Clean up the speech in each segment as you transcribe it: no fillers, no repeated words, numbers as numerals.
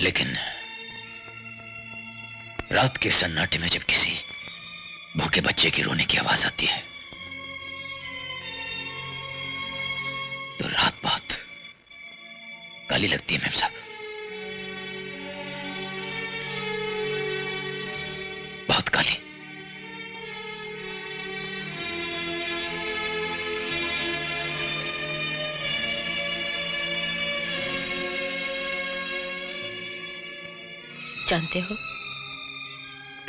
लेकिन रात के सन्नाटे में जब किसी भूखे बच्चे की रोने की आवाज आती है तो रात बहुत काली लगती है मेम साहब, बहुत काली। जानते हो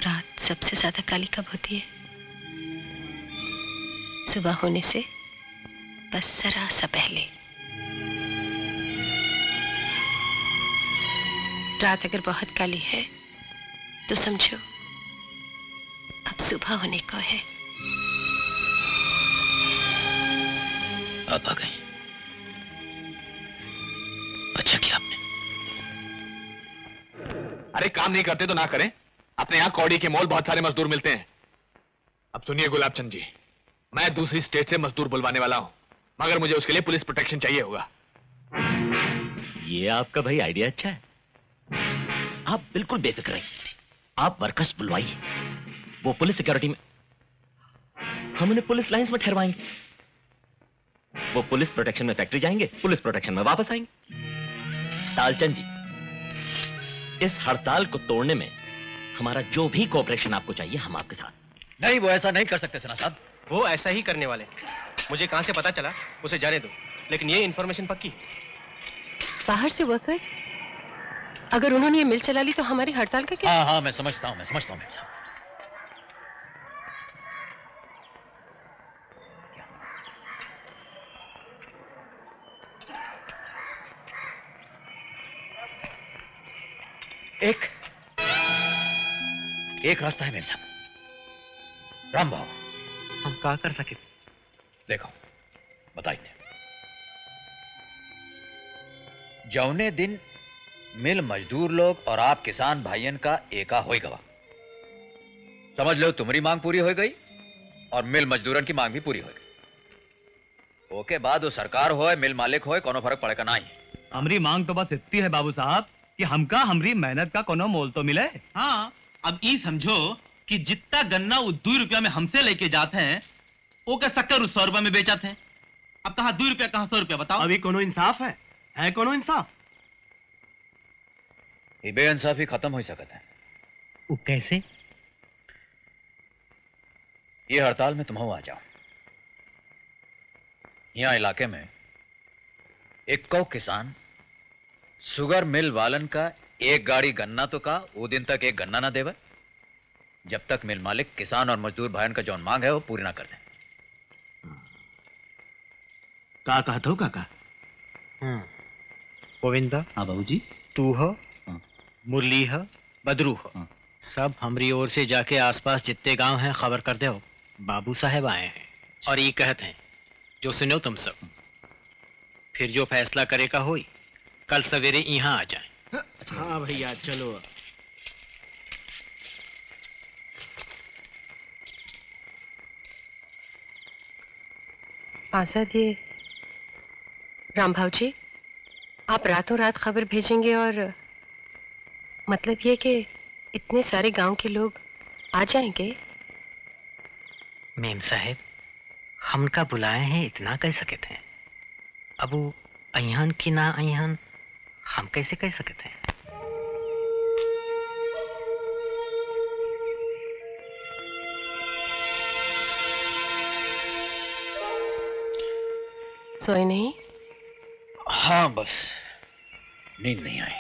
रात सबसे ज्यादा काली कब होती है? सुबह होने से बस जरा सा पहले। रात अगर बहुत काली है तो समझो अब सुबह होने को है। आप आ गए, अच्छा किया आपने। अरे काम नहीं करते तो ना करें, अपने यहाँ कौड़ी के मोल बहुत सारे मजदूर मिलते हैं। अब सुनिए गुलाब चंद जी, मैं दूसरी स्टेट से मजदूर बुलवाने वाला हूँ, मगर मुझे उसके लिए पुलिस प्रोटेक्शन चाहिए होगा। ये आपका भाई आइडिया अच्छा है। आप बिल्कुल बेफिक्र रहिए, आप वर्कर्स बुलवाइए, वो पुलिस सिक्योरिटी में, हम उन्हें पुलिस लाइंस में ठहरवाएंगे। वो पुलिस प्रोटेक्शन में फैक्ट्री जाएंगे, पुलिस प्रोटेक्शन में वापस आएंगे। तालचंद जी, इस हड़ताल को तोड़ने में हमारा जो भी कोऑपरेशन आपको चाहिए, हम आपके साथ। नहीं, वो ऐसा नहीं कर सकते सेना साहब। वो ऐसा ही करने वाले। मुझे कहां से पता चला, उसे जाने दो, लेकिन ये इन्फॉर्मेशन पक्की। बाहर से वर्कर्स? अगर उन्होंने ये मिल चला ली तो हमारी हड़ताल का क्या? हाँ, मैं समझता हूँ मेम साहब। एक रास्ता है मेम साहब। राम भाव, हम क्या कर सके? देखो बताइए, जौने दिन मिल मजदूर लोग और आप किसान भाइयन का एका होई गवा, समझ लो तुम्हारी मांग पूरी हो गई और मिल मजदूरन की मांग भी पूरी हो गई। ओके बाद वो सरकार होए मिल मालिक होए कोनो फर्क पड़ेगा नहीं। हमारी मांग तो बस इतनी है बाबू साहब कि हमका हमारी मेहनत का कोनो मोल तो मिले। हाँ, अब ये समझो कि जितना गन्ना वो 2 रुपया में हमसे लेके जाते हैं, वो क्या शक्कर 100 रुपया में बेचाते हैं। अब कहाँ 2 रुपया कहाँ 100 रुपया, बताओ। अभी कोनो इंसाफ है कोनो इंसाफ? ये बेइंसाफी खत्म हो सकता है। वो कैसे? ये हड़ताल में तुम आ जाओ। यहाँ इलाके में एक कौ किसान शुगर मिल वालन का एक गाड़ी गन्ना तो का वो दिन तक एक गन्ना ना देवे, जब तक मिल मालिक किसान और मजदूर भाइयों का जो मांग है वो पूरी ना कर दे। का कहते हो काका? गोविंदा। हाँ बाबू जी। तू हो, मुरली हो, बदरू हो, सब हमारी ओर से जाके आसपास जितने गांव हैं खबर कर दो। बाबू साहब आए हैं और ये कहते हैं जो सुनो तुम सब, फिर जो फैसला करेगा होई कल सवेरे यहाँ आ जाए। हाँ भैया चलो। आजाद, ये राम भाव जी, आप रातों रात खबर भेजेंगे और मतलब ये कि इतने सारे गांव के लोग आ जाएंगे? मेम साहब, हमका बुलाए हैं इतना कह सके थे, अब वो अहन की ना अहन हम कैसे कह सकते हैं? सोए नहीं? हाँ बस नींद नहीं आई।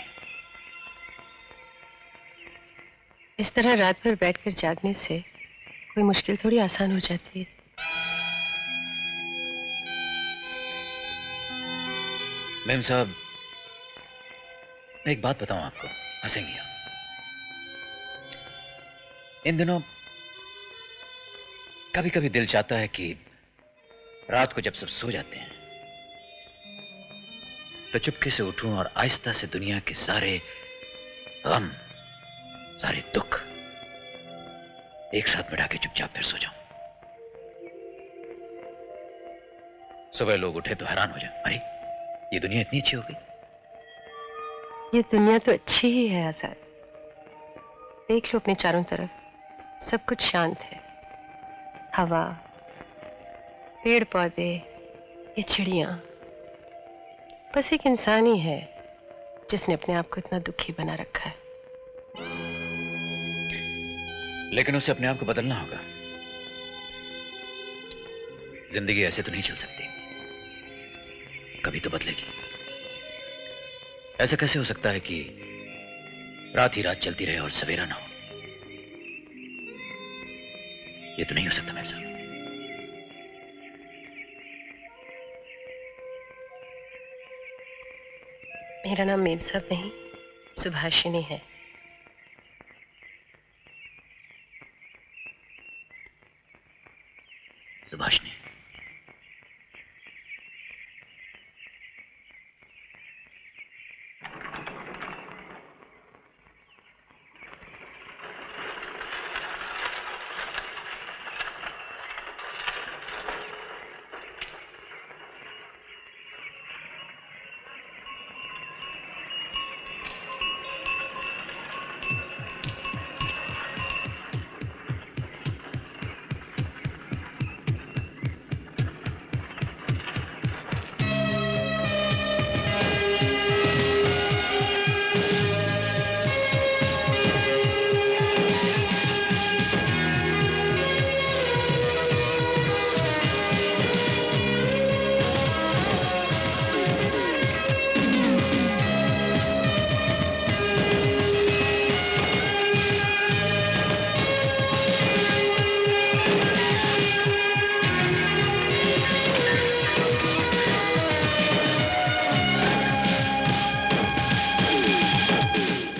इस तरह रात भर बैठकर जागने से कोई मुश्किल थोड़ी आसान हो जाती है। मेम साहब, मैं एक बात बताऊं आपको, हंसेंगी आप। इन दिनों कभी कभी दिल चाहता है कि रात को जब सब सो जाते हैं तो चुपके से उठूं और आहिस्ता से दुनिया के सारे गम, सारे दुख एक साथ मिटा के चुपचाप फिर सो जाऊं। सुबह लोग उठे तो हैरान हो जाए, अरे ये दुनिया इतनी अच्छी हो गई। ये दुनिया तो अच्छी ही है आजाद। देख लो अपने चारों तरफ, सब कुछ शांत है। हवा, पेड़ पौधे, ये चिड़ियां। बस एक इंसान ही है जिसने अपने आप को इतना दुखी बना रखा है। लेकिन उसे अपने आप को बदलना होगा। जिंदगी ऐसे तो नहीं चल सकती, कभी तो बदलेगी। ऐसा कैसे हो सकता है कि रात ही रात चलती रहे और सवेरा ना हो? ये तो नहीं हो सकता मेरे साथ। मेरा नाम मेम साहब नहीं, सुभाषिनी है। सुभाषिनी,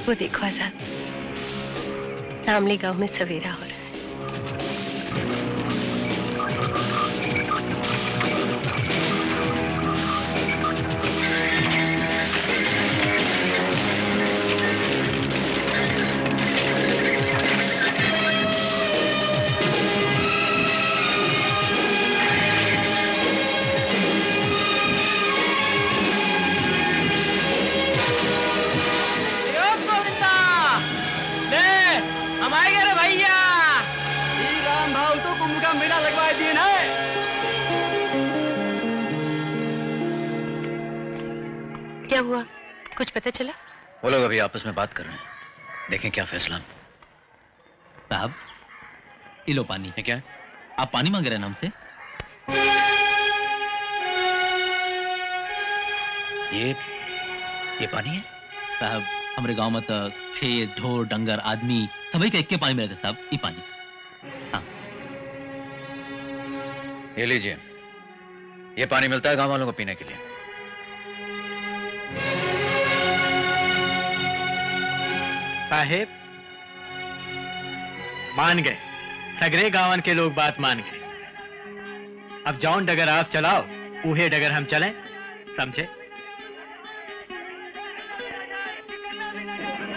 वो देखो आजाद, नामली गांव में सवेरा हो रहा है। क्या हुआ, कुछ पता चला? वो लोग अभी आपस में बात कर रहे हैं, देखें क्या फैसला। साहब, ये लो पानी। ये क्या है? आप पानी मांग रहे हैं ना हमसे? ये पानी है? साहब, हमारे गांव में तो खेत, ढोर, डंगर, आदमी सभी का एक के पानी में रहता है साहब, ये पानी। हाँ। ये लीजिए, ये पानी मिलता है गांव वालों को पीने के लिए। साहेब, मान गए, सगरे गांवन के लोग बात मान गए। अब जौन डगर आप चलाओ, उहे डगर हम चलें, समझे?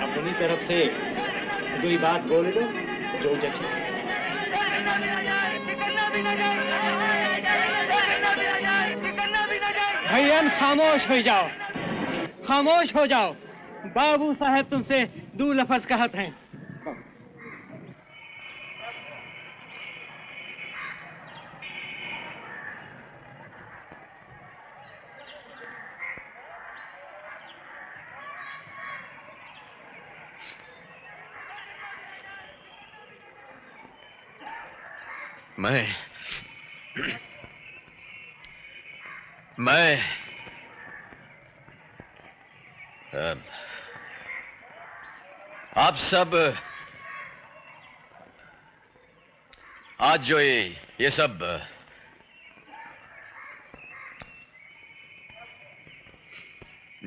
अपनी तरफ से कोई बात बोले दो जो जचे। भैया खामोश हो जाओ, खामोश हो जाओ। बाबू साहब तुमसे दो लफ्ज कहत हैं। मैं आप सब आज जो ये सब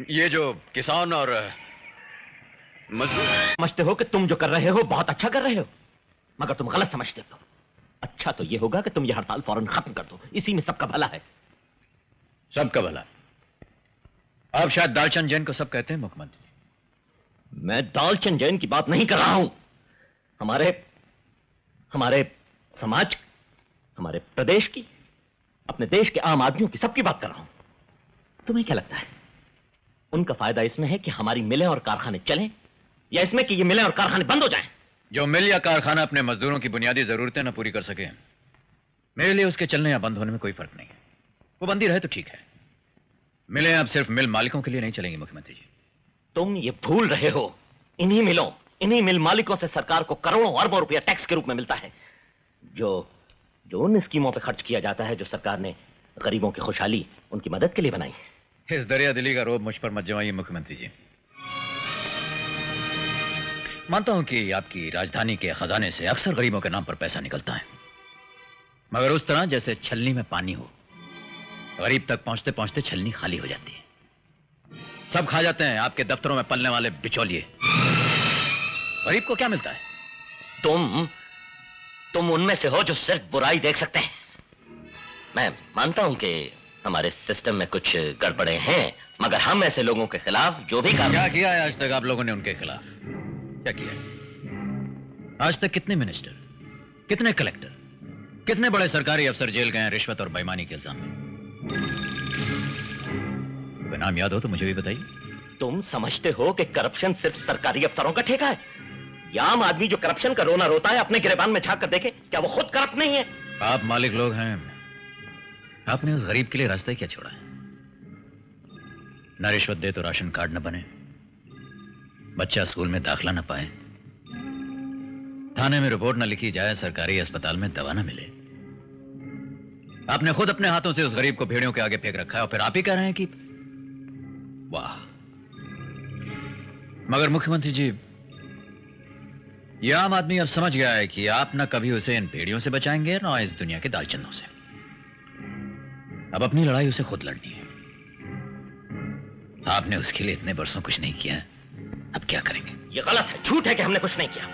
ये जो किसान और मजदूर समझते हो कि तुम जो कर रहे हो बहुत अच्छा कर रहे हो, मगर तुम गलत समझते हो। अच्छा तो यह होगा कि तुम यह हड़ताल फौरन खत्म कर दो, इसी में सबका भला है। सबका भला? आप शायद दालचंद जैन को सब कहते हैं मुख्यमंत्री। मैं दालचंद जैन की बात नहीं कर रहा हूं। हमारे समाज, हमारे प्रदेश की, अपने देश के आम आदमियों की, सबकी बात कर रहा हूं। तुम्हें क्या लगता है उनका फायदा इसमें है कि हमारी मिलें और कारखाने चलें, या इसमें कि ये मिलें और कारखाने बंद हो जाएं? जो मिल या कारखाना अपने मजदूरों की बुनियादी जरूरतें न पूरी कर सके, मेरे लिए उसके चलने या बंद होने में कोई फर्क नहीं है। वो बंदी रहे तो ठीक है। मिलें अब सिर्फ मिल मालिकों के लिए नहीं चलेंगी मुख्यमंत्री जी। तुम ये भूल रहे हो, इन्हीं मिलों, इन्हीं मिल मालिकों से सरकार को करोड़ों अरबों रुपया टैक्स के रूप में मिलता है, जो उन स्कीमों पर खर्च किया जाता है जो सरकार ने गरीबों की खुशहाली, उनकी मदद के लिए बनाई है। इस दरिया दिली का रोब मुझ पर मत जमाइए मुख्यमंत्री जी। मानता हूं कि आपकी राजधानी के खजाने से अक्सर गरीबों के नाम पर पैसा निकलता है, मगर उस तरह जैसे छलनी में पानी हो, गरीब तक पहुंचते पहुंचते छलनी खाली हो जाती है। सब खा जाते हैं आपके दफ्तरों में पलने वाले बिचौलिए। गरीब को क्या मिलता है? तुम उनमें से हो जो सिर्फ बुराई देख सकते हैं। मैं मानता हूं कि हमारे सिस्टम में कुछ गड़बड़े हैं, मगर हम ऐसे लोगों के खिलाफ जो भी काम... क्या किया है आज तक आप लोगों ने उनके खिलाफ? क्या किया है आज तक? कितने मिनिस्टर, कितने कलेक्टर, कितने बड़े सरकारी अफसर जेल गए हैं रिश्वत और बेईमानी के इल्जाम में? कोई नाम याद हो तो मुझे भी बताइए। तुम समझते हो कि करप्शन सिर्फ सरकारी अफसरों का ठेका है? या आम आदमी जो करप्शन का रोना रोता है अपने गिरेबान में झांक कर देखे, क्या वो खुद करप्ट नहीं है? आप मालिक लोग हैं, आपने उस गरीब के लिए रास्ता ही क्या छोड़ा है? न रिश्वत दे तो राशन कार्ड न बने, बच्चा स्कूल में दाखिला न पाए, थाने में रिपोर्ट न लिखी जाए, सरकारी अस्पताल में दवा न मिले। आपने खुद अपने हाथों से उस गरीब को भेड़ियों के आगे फेंक रखा है और फिर आप ही कह रहे हैं कि वाह। मगर मुख्यमंत्री जी, यह आम आदमी अब समझ गया है कि आप न कभी उसे इन भेड़ियों से बचाएंगे न इस दुनिया के दालचन्नों से। अब अपनी लड़ाई उसे खुद लड़नी है। आपने उसके लिए इतने बरसों कुछ नहीं किया, अब क्या करेंगे? ये गलत है, झूठ है कि हमने कुछ नहीं किया।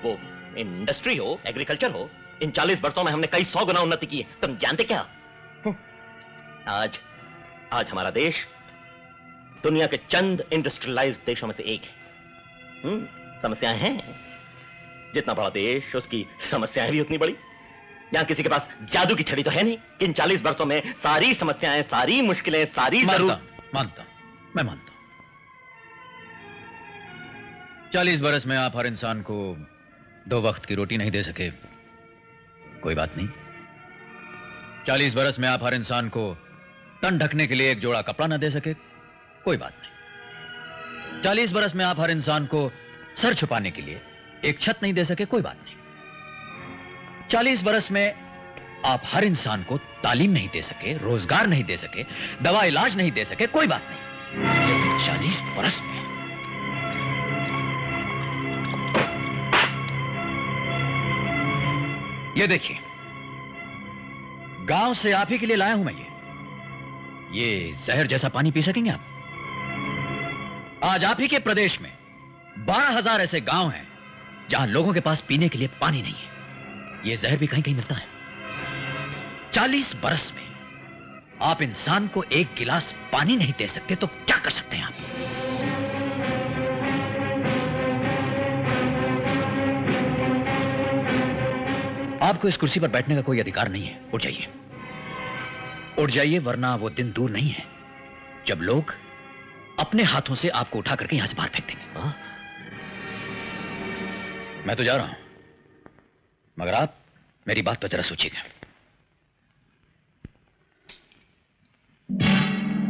वो इंडस्ट्री हो, एग्रीकल्चर हो, इन 40 वर्षों में हमने कई 100 गुना उन्नति की है। तुम जानते क्या? आज हमारा देश दुनिया के चंद इंडस्ट्रियलाइज्ड देशों में से एक है। समस्याएं हैं, जितना बड़ा देश उसकी समस्याएं भी उतनी बड़ी। यहां किसी के पास जादू की छड़ी तो है नहीं कि इन 40 वर्षों में सारी समस्याएं, सारी मुश्किलें, सारी मानता मैं मानता हूं 40 बरस में आप हर इंसान को 2 वक्त की रोटी नहीं दे सके, कोई बात नहीं। 40 बरस में आप हर इंसान को तन ढकने के लिए एक जोड़ा कपड़ा न दे सके, कोई बात नहीं। 40 बरस में आप हर इंसान को सर छुपाने के लिए एक छत नहीं दे सके, कोई बात नहीं। 40 बरस में आप हर इंसान को तालीम नहीं दे सके, रोजगार नहीं दे सके, दवा इलाज नहीं दे सके, कोई बात नहीं। 40 बरस में ये देखिए, गांव से आप ही के लिए लाया हूं मैं ये जहर जैसा पानी पी सकेंगे आप? आज आप ही के प्रदेश में 12,000 ऐसे गांव हैं जहां लोगों के पास पीने के लिए पानी नहीं है। यह जहर भी कहीं कहीं मिलता है। 40 बरस में आप इंसान को एक गिलास पानी नहीं दे सकते तो क्या कर सकते हैं आप? आपको इस कुर्सी पर बैठने का कोई अधिकार नहीं है। उठ जाइए, उठ जाइए, वरना वो दिन दूर नहीं है जब लोग अपने हाथों से आपको उठा करके यहां से बाहर फेंक देंगे। मैं तो जा रहा हूं, मगर आप मेरी बात पर जरा सोचिएगा।